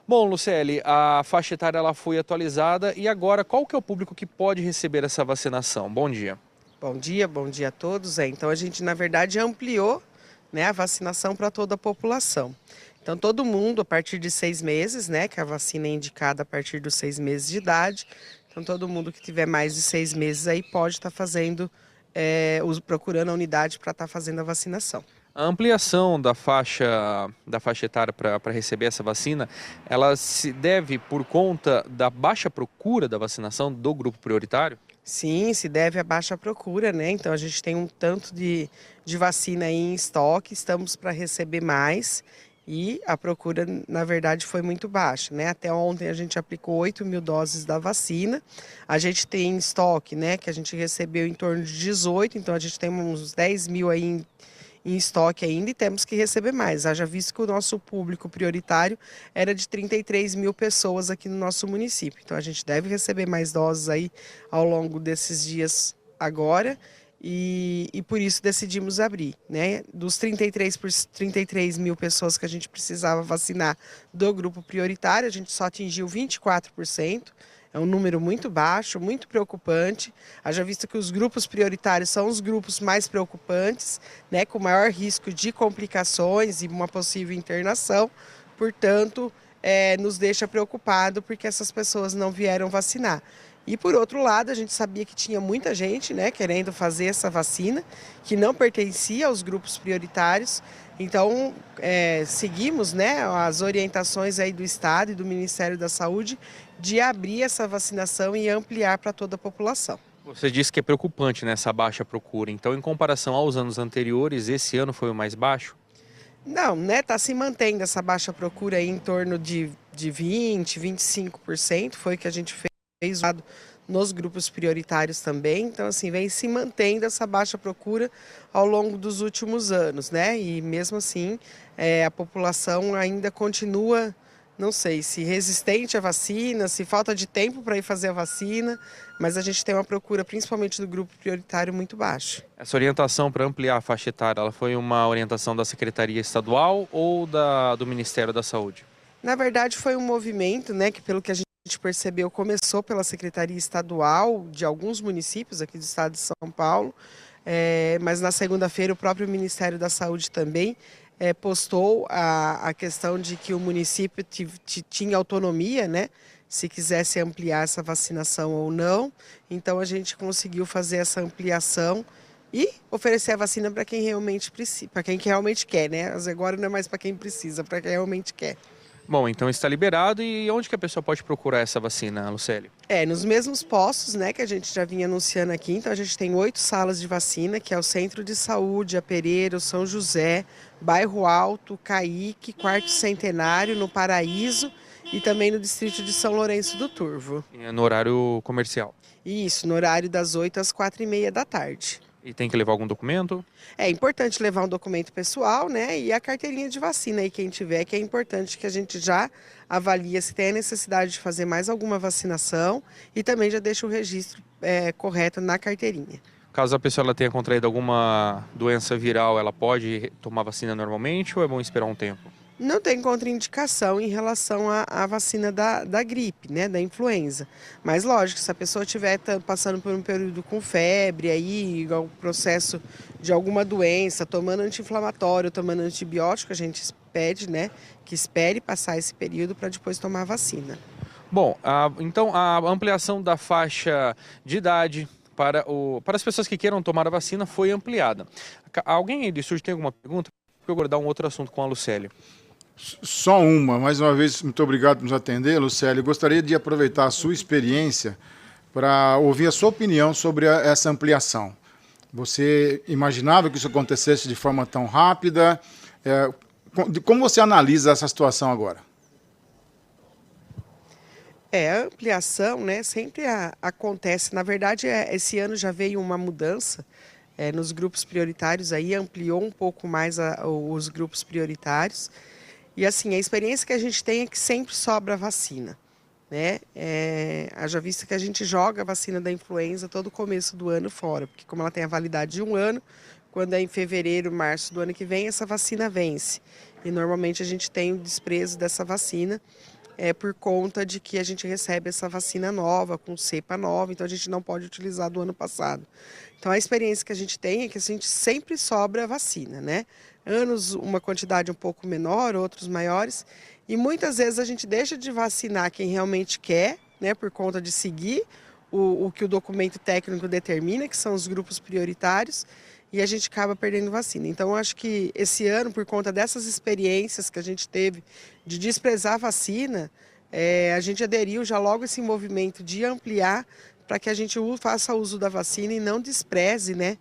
Bom, Luciele, a faixa etária ela foi atualizada e agora qual que é o público que pode receber essa vacinação? Bom dia. Bom dia a todos. Então a gente na verdade ampliou, né, a vacinação para toda a população. Então todo mundo a partir de 6 meses, né, que a vacina é indicada a partir dos 6 meses de idade. Então todo mundo que tiver mais de 6 meses aí pode estar fazendo, procurando a unidade para estar fazendo a vacinação. A ampliação da faixa etária para receber essa vacina, ela se deve por conta da baixa procura da vacinação do grupo prioritário? Sim, se deve à baixa procura, né? Então a gente tem um tanto de vacina aí em estoque, estamos para receber mais e a procura, na verdade, foi muito baixa, né? Até ontem a gente aplicou 8.000 doses da vacina. A gente tem em estoque, né? Que a gente recebeu em torno de 18, então a gente tem uns 10.000 aí em estoque ainda e temos que receber mais. Haja visto que o nosso público prioritário era de 33.000 pessoas aqui no nosso município. Então a gente deve receber mais doses aí ao longo desses dias agora e por isso decidimos abrir, né? Dos 33 mil pessoas que a gente precisava vacinar do grupo prioritário, a gente só atingiu 24%. É um número muito baixo, muito preocupante. Haja visto que os grupos prioritários são os grupos mais preocupantes, né, com maior risco de complicações e uma possível internação. Portanto, nos deixa preocupado porque essas pessoas não vieram vacinar. E por outro lado, a gente sabia que tinha muita gente, né, querendo fazer essa vacina, que não pertencia aos grupos prioritários. Então, seguimos, né, as orientações aí do Estado e do Ministério da Saúde de abrir essa vacinação e ampliar para toda a população. Você disse que é preocupante nessa baixa procura, então em comparação aos anos anteriores, esse ano foi o mais baixo? Não, né, está se mantendo essa baixa procura aí em torno de 20, 25%, foi o que a gente fez nos grupos prioritários também. Então, assim, vem se mantendo essa baixa procura ao longo dos últimos anos, né? E mesmo assim, a população ainda continua, não sei, se resistente à vacina, se falta de tempo para ir fazer a vacina, mas a gente tem uma procura, principalmente do grupo prioritário, muito baixa. Essa orientação para ampliar a faixa etária, ela foi uma orientação da Secretaria Estadual ou do Ministério da Saúde? Na verdade, foi um movimento, né, que pelo que a gente percebeu, começou pela Secretaria Estadual de alguns municípios aqui do estado de São Paulo, mas na segunda-feira o próprio Ministério da Saúde também postou a questão de que o município tinha autonomia, né, se quisesse ampliar essa vacinação ou não. Então a gente conseguiu fazer essa ampliação e oferecer a vacina para quem realmente precisa, para quem que realmente quer, né? Agora não é mais para quem precisa, para quem realmente quer. Bom, então está liberado e onde que a pessoa pode procurar essa vacina, Lucélia? Nos mesmos postos, né, que a gente já vinha anunciando aqui. Então a gente tem 8 salas de vacina, que é o Centro de Saúde, a Pereira, o São José, Bairro Alto, Caique, Quarto Centenário, no Paraíso e também no distrito de São Lourenço do Turvo. No horário comercial. Isso, no horário das 8 às 4h30 da tarde. E tem que levar algum documento? É importante levar um documento pessoal, né? E a carteirinha de vacina aí, quem tiver, que é importante que a gente já avalia se tem a necessidade de fazer mais alguma vacinação e também já deixa o registro correto na carteirinha. Caso a pessoa ela tenha contraído alguma doença viral, ela pode tomar vacina normalmente ou é bom esperar um tempo? Não tem contraindicação em relação à vacina da gripe, né, da influenza. Mas lógico, se a pessoa estiver passando por um período com febre, aí, o processo de alguma doença, tomando anti-inflamatório, tomando antibiótico, a gente pede, né, que espere passar esse período para depois tomar a vacina. Bom, então a ampliação da faixa de idade para as pessoas que queiram tomar a vacina foi ampliada. Alguém aí do estúdio tem alguma pergunta? Porque eu vou abordar um outro assunto com a Lucélia. Só uma, mais uma vez, muito obrigado por nos atender, Lucélia. Gostaria de aproveitar a sua experiência para ouvir a sua opinião sobre essa ampliação. Você imaginava que isso acontecesse de forma tão rápida? Como você analisa essa situação agora? A ampliação, né, sempre acontece. Na verdade, esse ano já veio uma mudança nos grupos prioritários, aí ampliou um pouco mais os grupos prioritários. E assim, a experiência que a gente tem é que sempre sobra vacina, né? Haja vista que a gente joga a vacina da influenza todo começo do ano fora, porque como ela tem a validade de um ano, quando é em fevereiro, março do ano que vem, essa vacina vence. E normalmente a gente tem o desprezo dessa vacina por conta de que a gente recebe essa vacina nova, com cepa nova, então a gente não pode utilizar do ano passado. Então a experiência que a gente tem é que a gente sempre sobra vacina, né? Anos uma quantidade um pouco menor, outros maiores, e muitas vezes a gente deixa de vacinar quem realmente quer, né, por conta de seguir o que o documento técnico determina, que são os grupos prioritários, e a gente acaba perdendo vacina. Então, eu acho que esse ano, por conta dessas experiências que a gente teve de desprezar a vacina, a gente aderiu já logo esse movimento de ampliar para que a gente faça uso da vacina e não despreze, né,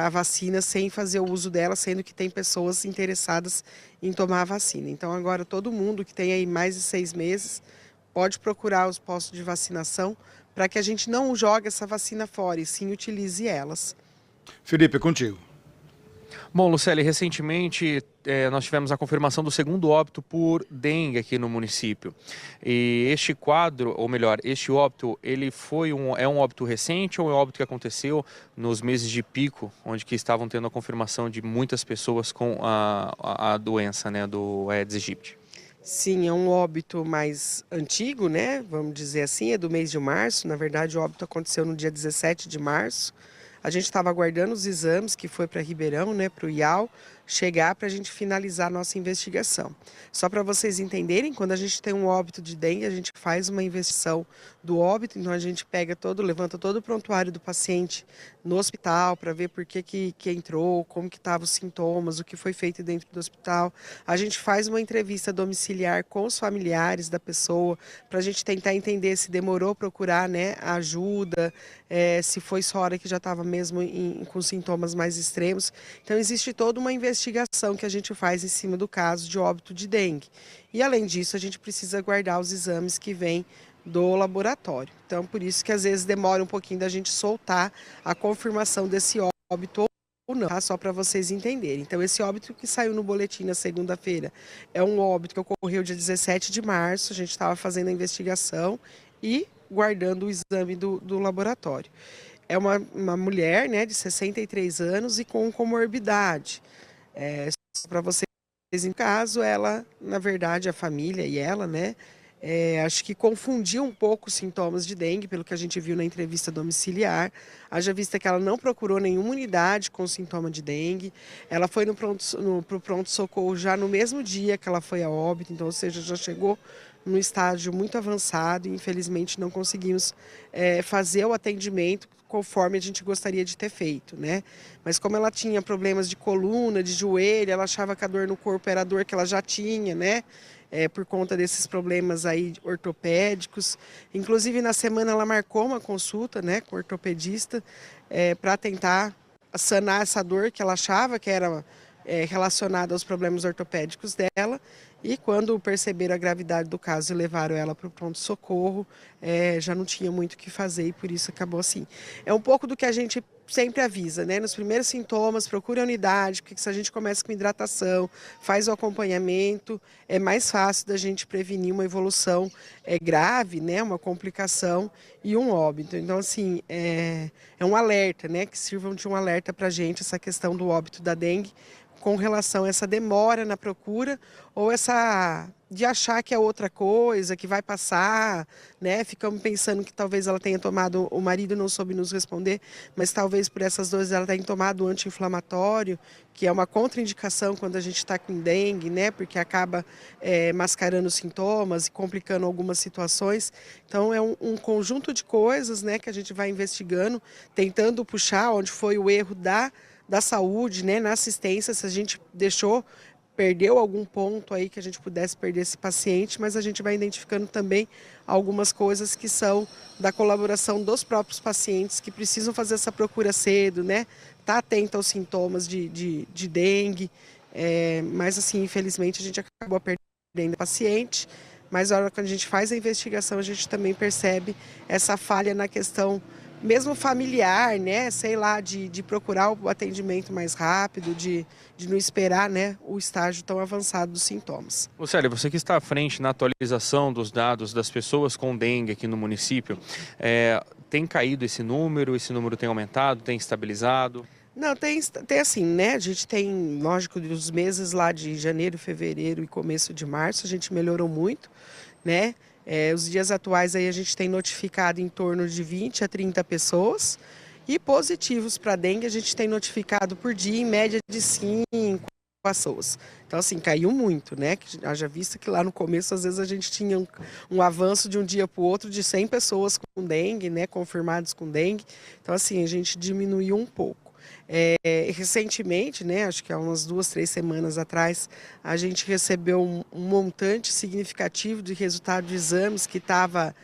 a vacina sem fazer o uso dela, sendo que tem pessoas interessadas em tomar a vacina. Então, agora todo mundo que tem aí mais de 6 meses pode procurar os postos de vacinação para que a gente não jogue essa vacina fora e sim utilize elas. Felipe, é contigo. Bom, Lucélia, recentemente nós tivemos a confirmação do segundo óbito por dengue aqui no município. E este quadro, ou melhor, este óbito, ele é um óbito recente ou é um óbito que aconteceu nos meses de pico, onde que estavam tendo a confirmação de muitas pessoas com a doença, né, do Aedes aegypti? Sim, é um óbito mais antigo, né? Vamos dizer assim, é do mês de março. Na verdade, o óbito aconteceu no dia 17 de março. A gente estava aguardando os exames que foi para Ribeirão, né, para o IAL, chegar para a gente finalizar a nossa investigação. Só para vocês entenderem, quando a gente tem um óbito de dengue, a gente faz uma investigação do óbito, então a gente levanta todo o prontuário do paciente no hospital para ver por que entrou, como que estavam os sintomas, o que foi feito dentro do hospital. A gente faz uma entrevista domiciliar com os familiares da pessoa para a gente tentar entender se demorou procurar, né, a ajuda, se foi só a hora que já estava mesmo com sintomas mais extremos. Então existe toda uma investigação que a gente faz em cima do caso de óbito de dengue. E além disso, a gente precisa guardar os exames que vêm do laboratório. Então, por isso que às vezes demora um pouquinho da gente soltar a confirmação desse óbito ou não, tá? Só para vocês entenderem. Então, esse óbito que saiu no boletim na segunda-feira é um óbito que ocorreu dia 17 de março, a gente estava fazendo a investigação e guardando o exame do laboratório. É uma mulher, né, de 63 anos e com comorbidade. Para vocês, em caso, ela, na verdade, a família e ela, né, acho que confundiu um pouco os sintomas de dengue, pelo que a gente viu na entrevista domiciliar. Haja vista que ela não procurou nenhuma unidade com sintoma de dengue. Ela foi pro pronto-socorro já no mesmo dia que ela foi a óbito, então, ou seja, já chegou num estágio muito avançado e, infelizmente, não conseguimos fazer o atendimento conforme a gente gostaria de ter feito, né? Mas como ela tinha problemas de coluna, de joelho, ela achava que a dor no corpo era a dor que ela já tinha, né? Por conta desses problemas aí ortopédicos. Inclusive, na semana ela marcou uma consulta, né, com o ortopedista para tentar sanar essa dor que ela achava que era relacionada aos problemas ortopédicos dela. E quando perceberam a gravidade do caso e levaram ela para o pronto-socorro, já não tinha muito o que fazer e por isso acabou assim. É um pouco do que a gente sempre avisa, né? Nos primeiros sintomas, procure a unidade, porque se a gente começa com hidratação, faz o acompanhamento, é mais fácil da gente prevenir uma evolução grave, né? Uma complicação e um óbito. Então, assim, é um alerta, né? Que sirvam de um alerta para a gente essa questão do óbito da dengue, com relação a essa demora na procura ou essa de achar que é outra coisa, que vai passar, né? Ficamos pensando que talvez ela tenha tomado, o marido não soube nos responder, mas talvez por essas doses ela tenha tomado anti-inflamatório, que é uma contraindicação quando a gente está com dengue, né? Porque acaba mascarando os sintomas e complicando algumas situações. Então é um conjunto de coisas, né, que a gente vai investigando, tentando puxar onde foi o erro da saúde, né, na assistência, se a gente perdeu algum ponto aí que a gente pudesse perder esse paciente, mas a gente vai identificando também algumas coisas que são da colaboração dos próprios pacientes que precisam fazer essa procura cedo, né, tá atento aos sintomas de dengue, mas assim, infelizmente a gente acabou perdendo o paciente, mas na hora que a gente faz a investigação a gente também percebe essa falha na questão mesmo familiar, né, sei lá, de procurar o atendimento mais rápido, de não esperar, né, o estágio tão avançado dos sintomas. Lucélia, você que está à frente na atualização dos dados das pessoas com dengue aqui no município, tem caído esse número tem aumentado, tem estabilizado? Não, tem assim, né, a gente tem, lógico, dos meses lá de janeiro, fevereiro e começo de março, a gente melhorou muito, né? Os dias atuais aí a gente tem notificado em torno de 20 a 30 pessoas e positivos para dengue a gente tem notificado por dia em média de 5 pessoas. Então, assim, caiu muito, né? Que haja vista que lá no começo, às vezes, a gente tinha um avanço de um dia para o outro de 100 pessoas com dengue, né? Confirmados com dengue. Então, assim, a gente diminuiu um pouco. Recentemente, né, acho que há umas 2, 3 semanas atrás, a gente recebeu um montante significativo de resultado de exames que estava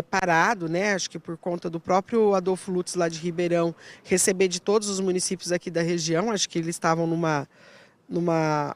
parado, né, acho que por conta do próprio Adolfo Lutz lá de Ribeirão receber de todos os municípios aqui da região, acho que eles estavam numa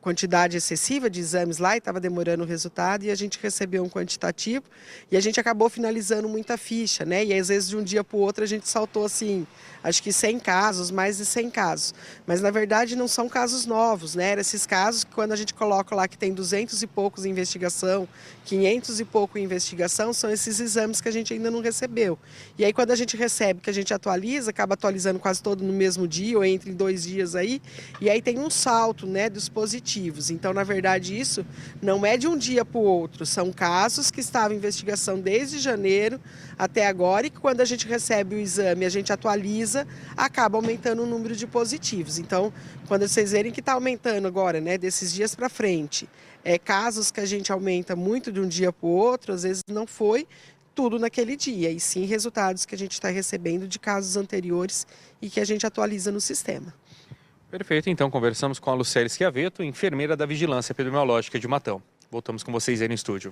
quantidade excessiva de exames lá e estava demorando o resultado e a gente recebeu um quantitativo e a gente acabou finalizando muita ficha, né? E às vezes de um dia para o outro a gente saltou assim, acho que 100 casos, mais de 100 casos. Mas na verdade não são casos novos, né? Eram esses casos que quando a gente coloca lá que tem 200 e poucos em investigação, 500 e pouco em investigação, são esses exames que a gente ainda não recebeu. E aí quando a gente recebe, que a gente atualiza, acaba atualizando quase todo no mesmo dia ou entre 2 dias aí, e aí tem um salto, né, dos positivos. Então, na verdade, isso não é de um dia para o outro, são casos que estavam em investigação desde janeiro até agora e que quando a gente recebe o exame, a gente atualiza, acaba aumentando o número de positivos. Então, quando vocês verem que está aumentando agora, né, desses dias para frente, casos que a gente aumenta muito de um dia para o outro, às vezes não foi tudo naquele dia, e sim resultados que a gente está recebendo de casos anteriores e que a gente atualiza no sistema. Perfeito, então conversamos com a Lucélia Schiavetto, enfermeira da Vigilância Epidemiológica de Matão. Voltamos com vocês aí no estúdio.